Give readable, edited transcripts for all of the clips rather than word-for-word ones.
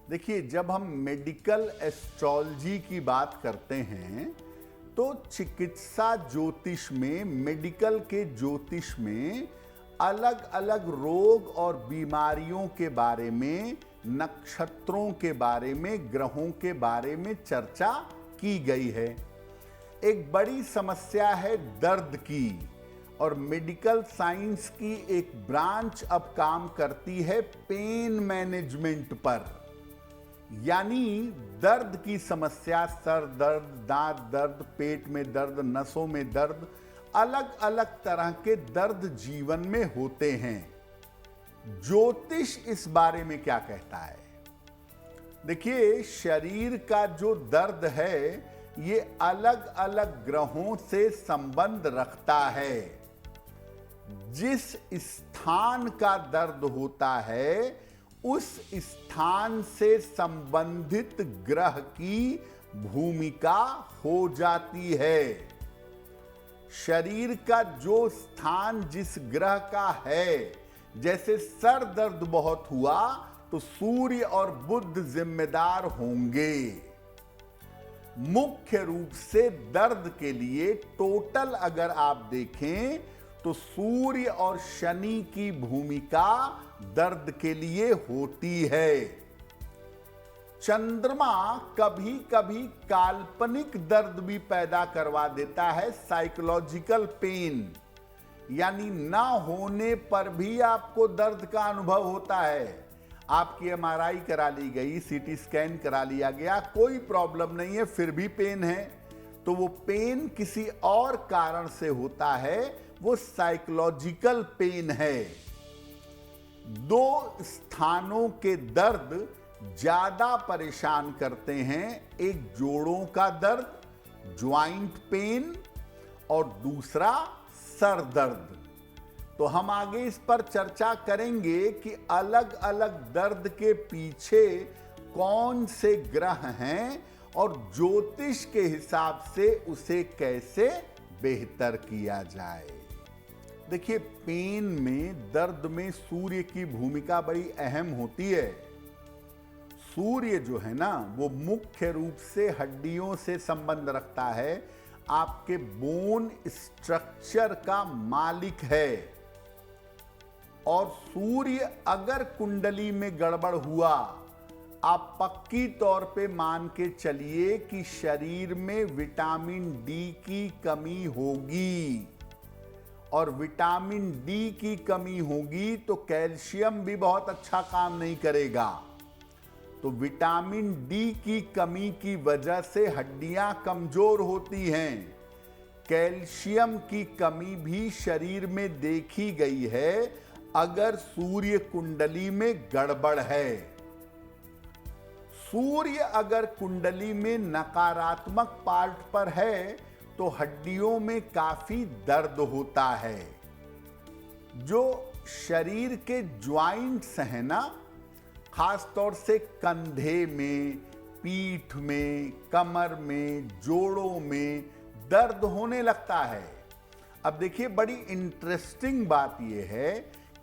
देखिए, जब हम मेडिकल एस्ट्रोलॉजी की बात करते हैं तो चिकित्सा ज्योतिष में, मेडिकल के ज्योतिष में अलग अलग रोग और बीमारियों के बारे में, नक्षत्रों के बारे में, ग्रहों के बारे में चर्चा की गई है। एक बड़ी समस्या है दर्द की, और मेडिकल साइंस की एक ब्रांच अब काम करती है पेन मैनेजमेंट पर। यानी दर्द की समस्या, सर दर्द, दांत दर्द, पेट में दर्द, नसों में दर्द, अलग अलग तरह के दर्द जीवन में होते हैं। ज्योतिष इस बारे में क्या कहता है? देखिए, शरीर का जो दर्द है ये अलग अलग ग्रहों से संबंध रखता है। जिस स्थान का दर्द होता है उस स्थान से संबंधित ग्रह की भूमिका हो जाती है। शरीर का जो स्थान जिस ग्रह का है, जैसे सर दर्द बहुत हुआ तो सूर्य और बुध जिम्मेदार होंगे। मुख्य रूप से दर्द के लिए टोटल अगर आप देखें तो सूर्य और शनि की भूमिका दर्द के लिए होती है। चंद्रमा कभी कभी काल्पनिक दर्द भी पैदा करवा देता है, साइकोलॉजिकल पेन, यानी ना होने पर भी आपको दर्द का अनुभव होता है। आपकी एमआरआई करा ली गई, सीटी स्कैन करा लिया गया, कोई प्रॉब्लम नहीं है, फिर भी पेन है, तो वो पेन किसी और कारण से होता है, वो साइकोलॉजिकल पेन है। दो स्थानों के दर्द ज्यादा परेशान करते हैं, एक जोड़ों का दर्द, ज्वाइंट पेन, और दूसरा सर दर्द। तो हम आगे इस पर चर्चा करेंगे कि अलग अलग दर्द के पीछे कौन से ग्रह हैं और ज्योतिष के हिसाब से उसे कैसे बेहतर किया जाए। देखिए, पेन में, दर्द में सूर्य की भूमिका बड़ी अहम होती है। सूर्य जो है ना, वो मुख्य रूप से हड्डियों से संबंध रखता है, आपके बोन स्ट्रक्चर का मालिक है। और सूर्य अगर कुंडली में गड़बड़ हुआ, आप पक्की तौर पे मान के चलिए कि शरीर में विटामिन डी की कमी होगी, और विटामिन डी की कमी होगी तो कैल्शियम भी बहुत अच्छा काम नहीं करेगा। तो विटामिन डी की कमी की वजह से हड्डियां कमजोर होती हैं। कैल्शियम की कमी भी शरीर में देखी गई है अगर सूर्य कुंडली में गड़बड़ है। सूर्य अगर कुंडली में नकारात्मक पार्ट पर है तो हड्डियों में काफी दर्द होता है। जो शरीर के ज्वाइंट्स हैं ना, खास तौर से कंधे में, पीठ में, कमर में, जोड़ों में दर्द होने लगता है। अब देखिए, बड़ी इंटरेस्टिंग बात यह है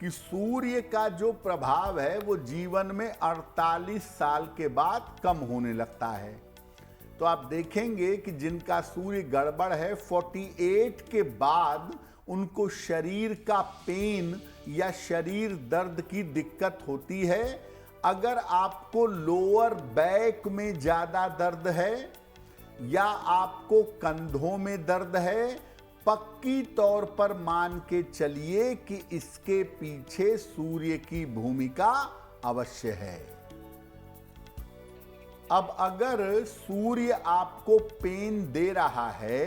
कि सूर्य का जो प्रभाव है वो जीवन में 48 साल के बाद कम होने लगता है। तो आप देखेंगे कि जिनका सूर्य गड़बड़ है, 48 के बाद उनको शरीर का पेन या शरीर दर्द की दिक्कत होती है। अगर आपको लोअर बैक में ज्यादा दर्द है या आपको कंधों में दर्द है, पक्की तौर पर मान के चलिए कि इसके पीछे सूर्य की भूमिका अवश्य है। अब अगर सूर्य आपको पेन दे रहा है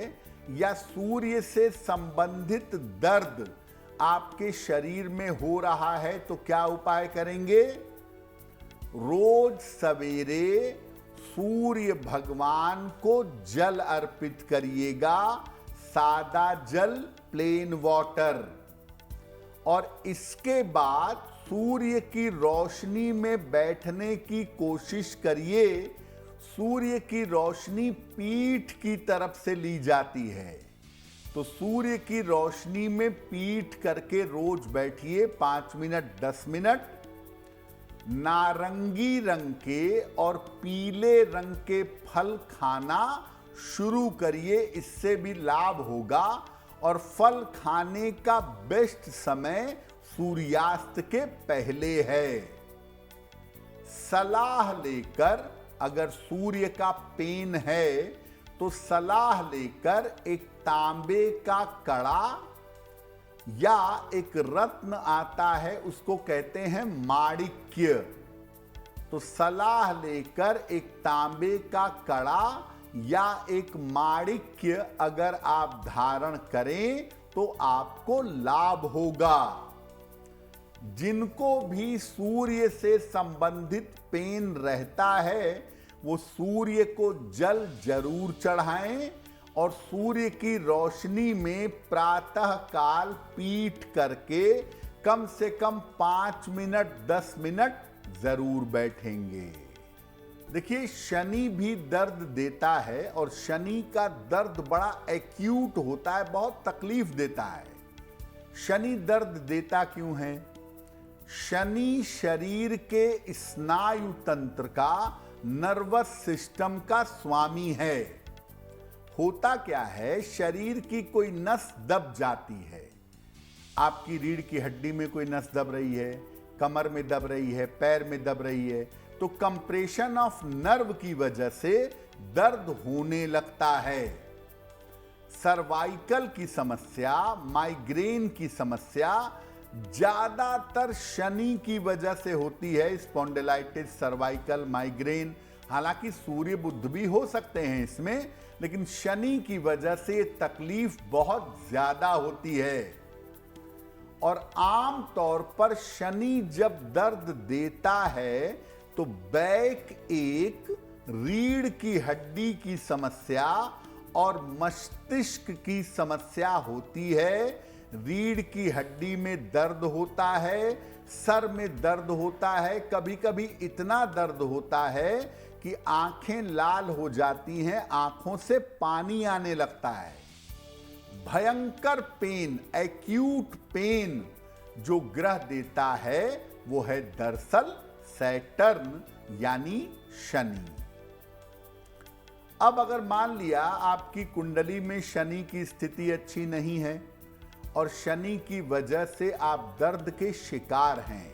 या सूर्य से संबंधित दर्द आपके शरीर में हो रहा है तो क्या उपाय करेंगे? रोज सवेरे सूर्य भगवान को जल अर्पित करिएगा, सादा जल, प्लेन वाटर। और इसके बाद सूर्य की रोशनी में बैठने की कोशिश करिए। सूर्य की रोशनी पीठ की तरफ से ली जाती है, तो सूर्य की रोशनी में पीठ करके रोज बैठिए 5 मिनट 10 मिनट। नारंगी रंग के और पीले रंग के फल खाना शुरू करिए, इससे भी लाभ होगा। और फल खाने का बेस्ट समय सूर्यास्त के पहले है। सलाह लेकर, अगर सूर्य का पेन है तो सलाह लेकर एक तांबे का कड़ा या एक रत्न आता है, उसको कहते हैं माणिक्य। तो सलाह लेकर एक तांबे का कड़ा या एक माणिक्य अगर आप धारण करें तो आपको लाभ होगा। जिनको भी सूर्य से संबंधित पेन रहता है वो सूर्य को जल जरूर चढ़ाएं और सूर्य की रोशनी में प्रातः काल पीठ करके कम से कम 5 मिनट 10 मिनट जरूर बैठेंगे। देखिए, शनि भी दर्द देता है और शनि का दर्द बड़ा एक्यूट होता है, बहुत तकलीफ देता है। शनि दर्द देता क्यों है? शनि शरीर के स्नायु तंत्र का, नर्वस सिस्टम का स्वामी है। होता क्या है, शरीर की कोई नस दब जाती है, आपकी रीढ़ की हड्डी में कोई नस दब रही है, कमर में दब रही है, पैर में दब रही है, तो कंप्रेशन ऑफ नर्व की वजह से दर्द होने लगता है। सर्वाइकल की समस्या, माइग्रेन की समस्या ज्यादातर शनि की वजह से होती है। स्पॉन्डिलाइटिस, सर्वाइकल, माइग्रेन, हालांकि सूर्य बुध भी हो सकते हैं इसमें, लेकिन शनि की वजह से ये तकलीफ बहुत ज्यादा होती है। और आम तौर पर शनि जब दर्द देता है तो बैक एक, रीढ़ की हड्डी की समस्या और मस्तिष्क की समस्या होती है। रीढ़ की हड्डी में दर्द होता है, सर में दर्द होता है, कभी कभी इतना दर्द होता है कि आंखें लाल हो जाती हैं, आंखों से पानी आने लगता है। भयंकर पेन, एक्यूट पेन जो ग्रह देता है वो है दरअसल सैटर्न यानी शनि। अब अगर मान लिया आपकी कुंडली में शनि की स्थिति अच्छी नहीं है और शनि की वजह से आप दर्द के शिकार हैं,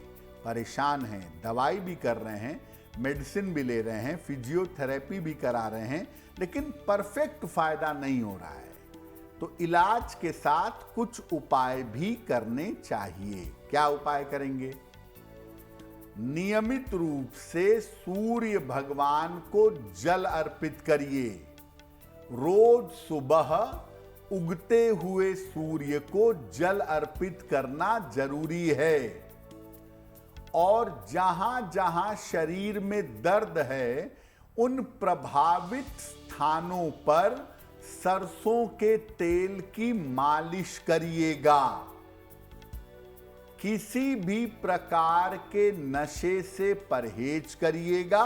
परेशान हैं, दवाई भी कर रहे हैं, मेडिसिन भी ले रहे हैं, फिजियोथेरेपी भी करा रहे हैं, लेकिन परफेक्ट फायदा नहीं हो रहा है, तो इलाज के साथ कुछ उपाय भी करने चाहिए। क्या उपाय करेंगे? नियमित रूप से सूर्य भगवान को जल अर्पित करिए। रोज सुबह उगते हुए सूर्य को जल अर्पित करना जरूरी है। और जहां जहां शरीर में दर्द है उन प्रभावित स्थानों पर सरसों के तेल की मालिश करिएगा। किसी भी प्रकार के नशे से परहेज करिएगा।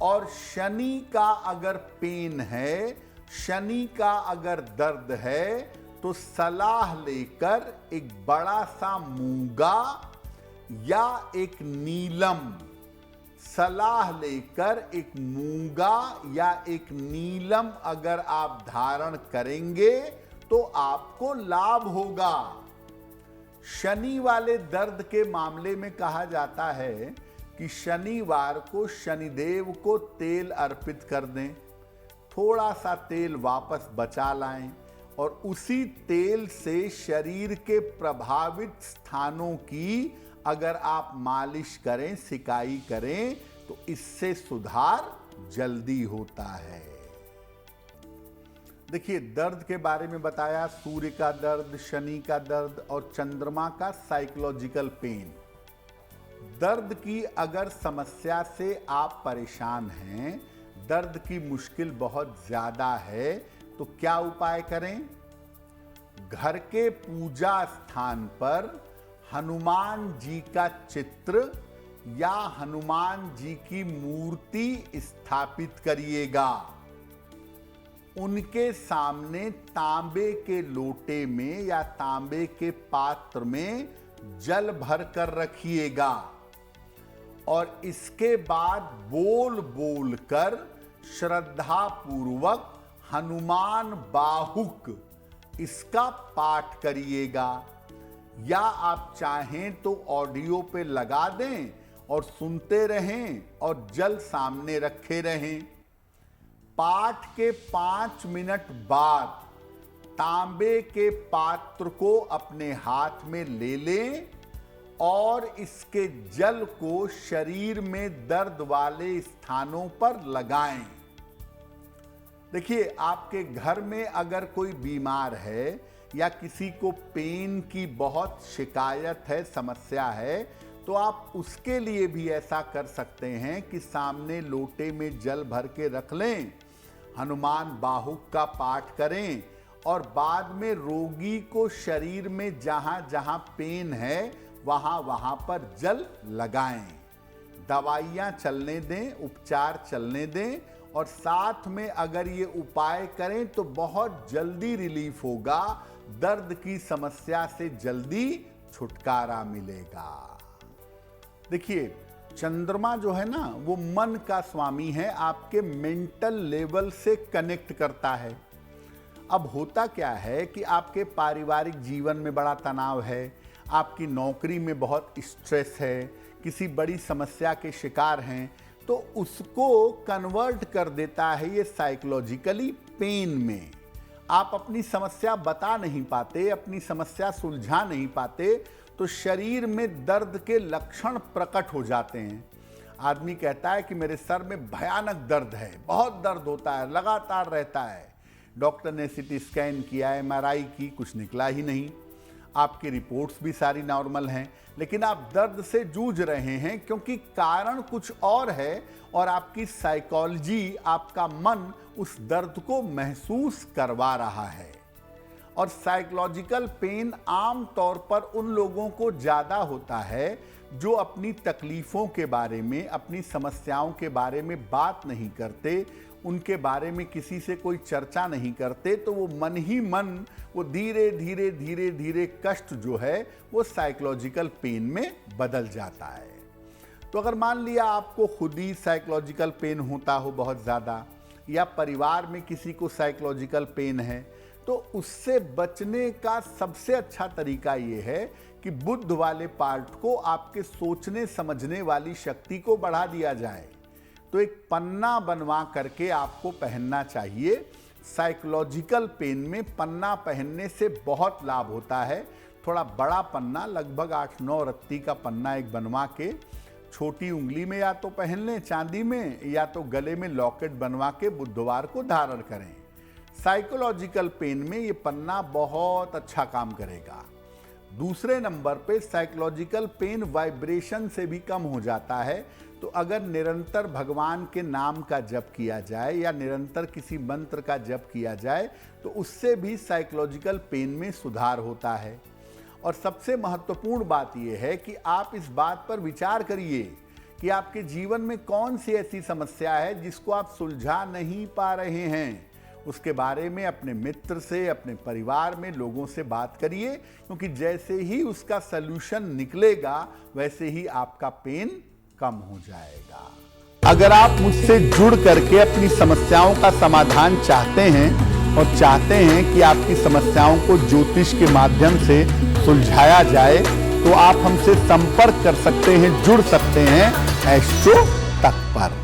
और शनि का अगर पेन है, शनि का अगर दर्द है, तो सलाह लेकर एक बड़ा सा मूंगा या एक नीलम, सलाह लेकर एक मूंगा या एक नीलम अगर आप धारण करेंगे तो आपको लाभ होगा। शनि वाले दर्द के मामले में कहा जाता है कि शनिवार को शनिदेव को तेल अर्पित कर दें, थोड़ा सा तेल वापस बचा लाएं और उसी तेल से शरीर के प्रभावित स्थानों की अगर आप मालिश करें, सिकाई करें, तो इससे सुधार जल्दी होता है। देखिए, दर्द के बारे में बताया, सूर्य का दर्द, शनि का दर्द और चंद्रमा का साइकोलॉजिकल पेन। दर्द की अगर समस्या से आप परेशान हैं, दर्द की मुश्किल बहुत ज्यादा है, तो क्या उपाय करें? घर के पूजा स्थान पर हनुमान जी का चित्र या हनुमान जी की मूर्ति स्थापित करिएगा। उनके सामने तांबे के लोटे में या तांबे के पात्र में जल भर कर रखिएगा। और इसके बाद बोल बोल कर श्रद्धा पूर्वक हनुमान बाहुक इसका पाठ करिएगा, या आप चाहें तो ऑडियो पे लगा दें और सुनते रहें और जल सामने रखे रहें। पाठ के 5 मिनट बाद तांबे के पात्र को अपने हाथ में ले लें और इसके जल को शरीर में दर्द वाले स्थानों पर लगाएं। देखिए, आपके घर में अगर कोई बीमार है या किसी को पेन की बहुत शिकायत है, समस्या है, तो आप उसके लिए भी ऐसा कर सकते हैं कि सामने लोटे में जल भर के रख लें, हनुमान बाहुक का पाठ करें और बाद में रोगी को शरीर में जहां जहां पेन है वहां वहां पर जल लगाएं। दवाइयां चलने दें, उपचार चलने दें और साथ में अगर ये उपाय करें तो बहुत जल्दी रिलीफ होगा, दर्द की समस्या से जल्दी छुटकारा मिलेगा। देखिए, चंद्रमा जो है ना, वो मन का स्वामी है, आपके मेंटल लेवल से कनेक्ट करता है। अब होता क्या है कि आपके पारिवारिक जीवन में बड़ा तनाव है, आपकी नौकरी में बहुत स्ट्रेस है, किसी बड़ी समस्या के शिकार हैं, तो उसको कन्वर्ट कर देता है ये साइकोलॉजिकली पेन में। आप अपनी समस्या बता नहीं पाते, अपनी समस्या सुलझा नहीं पाते, तो शरीर में दर्द के लक्षण प्रकट हो जाते हैं। आदमी कहता है कि मेरे सर में भयानक दर्द है, बहुत दर्द होता है, लगातार रहता है। डॉक्टर ने सीटी स्कैन किया, MRI की, कुछ निकला ही नहीं। आपकी रिपोर्ट्स भी सारी नॉर्मल हैं, लेकिन आप दर्द से जूझ रहे हैं क्योंकि कारण कुछ और है और आपकी साइकोलॉजी, आपका मन उस दर्द को महसूस करवा रहा है। और साइकोलॉजिकल पेन आम तौर पर उन लोगों को ज़्यादा होता है जो अपनी तकलीफ़ों के बारे में, अपनी समस्याओं के बारे में बात नहीं करते, उनके बारे में किसी से कोई चर्चा नहीं करते, तो वो मन ही मन वो धीरे धीरे धीरे धीरे कष्ट जो है वो साइकोलॉजिकल पेन में बदल जाता है। तो अगर मान लिया आपको खुद ही साइकोलॉजिकल पेन होता हो बहुत ज़्यादा, या परिवार में किसी को साइकोलॉजिकल पेन है, तो उससे बचने का सबसे अच्छा तरीका ये है कि बुद्ध वाले पार्ट को, आपके सोचने समझने वाली शक्ति को बढ़ा दिया जाए। तो एक पन्ना बनवा करके आपको पहनना चाहिए। साइकोलॉजिकल पेन में पन्ना पहनने से बहुत लाभ होता है। थोड़ा बड़ा पन्ना, लगभग 8-9 रत्ती का पन्ना एक बनवा के छोटी उंगली में या तो पहन लें चांदी में, या तो गले में लॉकेट बनवा के बुधवार को धारण करें। साइकोलॉजिकल पेन में ये पन्ना बहुत अच्छा काम करेगा। दूसरे नंबर पे साइकोलॉजिकल पेन वाइब्रेशन से भी कम हो जाता है। तो अगर निरंतर भगवान के नाम का जप किया जाए या निरंतर किसी मंत्र का जप किया जाए तो उससे भी साइकोलॉजिकल पेन में सुधार होता है। और सबसे महत्वपूर्ण बात यह है कि आप इस बात पर विचार करिए कि आपके जीवन में कौन सी ऐसी समस्या है जिसको आप सुलझा नहीं पा रहे हैं। उसके बारे में अपने मित्र से, अपने परिवार में लोगों से बात करिए, क्योंकि जैसे ही उसका सलूशन निकलेगा वैसे ही आपका पेन कम हो जाएगा। अगर आप मुझसे जुड़ करके अपनी समस्याओं का समाधान चाहते हैं और चाहते हैं कि आपकी समस्याओं को ज्योतिष के माध्यम से सुलझाया जाए, तो आप हमसे संपर्क कर सकते हैं, जुड़ सकते हैं एस्ट्रो तक पर।